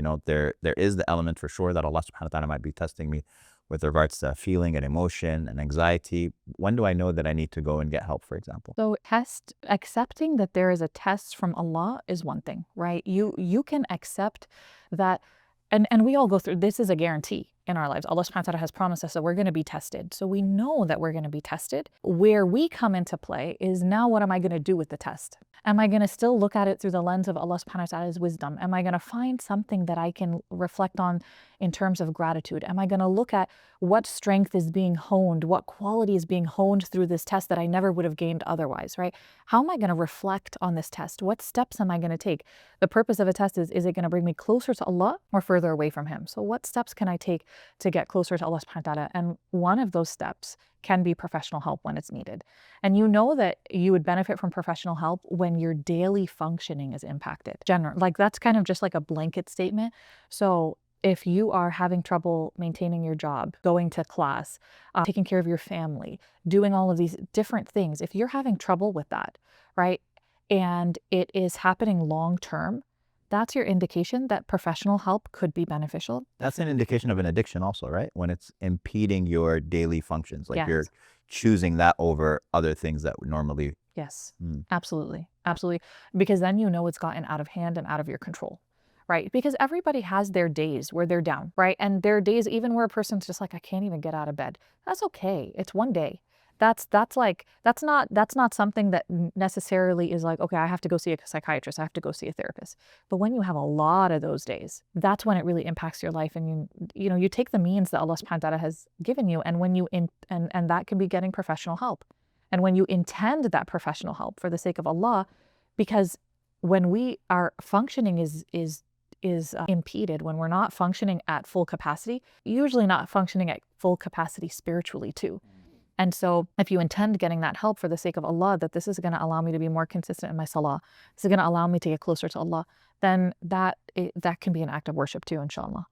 know, there is the element for sure that Allah subhanahu wa ta'ala might be testing me with regards to feeling and emotion and anxiety. When do I know that I need to go and get help, for example? So accepting that there is a test from Allah is one thing, right? You can accept that, and we all go through, this is a guarantee in our lives. Allah subhanahu wa ta'ala has promised us that we're going to be tested. So we know that we're going to be tested. Where we come into play is, now what am I going to do with the test? Am I going to still look at it through the lens of Allah subhanahu wa ta'ala's wisdom? Am I going to find something that I can reflect on in terms of gratitude? Am I going to look at what strength is being honed, what quality is being honed through this test that I never would have gained otherwise, right? How am I going to reflect on this test? What steps am I going to take? The purpose of a test is it going to bring me closer to Allah or further away from Him? So what steps can I take to get closer to Allah subhanahu wa ta'ala? And one of those steps can be professional help when it's needed. And you know that you would benefit from professional help when your daily functioning is impacted. Like that's kind of just like a blanket statement. So if you are having trouble maintaining your job, going to class, taking care of your family, doing all of these different things, if you're having trouble with that, right, and it is happening long term, that's your indication that professional help could be beneficial. That's an indication of an addiction also, right? When it's impeding your daily functions, like you're Yes. choosing that over other things that would normally. Yes, Mm. absolutely. Absolutely. Because then you know it's gotten out of hand and out of your control, right? Because everybody has their days where they're down, right? And there are days even where a person's just like, I can't even get out of bed. That's okay. It's one day. That's not something that necessarily is like, okay, I have to go see a psychiatrist, I have to go see a therapist. But when you have a lot of those days, that's when it really impacts your life. And you take the means that Allah subhanahu wa ta'ala has given you, and when you and that can be getting professional help. And when you intend that professional help for the sake of Allah, because when we are functioning is impeded, when we're not functioning at full capacity, usually not functioning at full capacity spiritually too. And so if you intend getting that help for the sake of Allah, that this is going to allow me to be more consistent in my salah, this is going to allow me to get closer to Allah, then that can be an act of worship too, inshallah.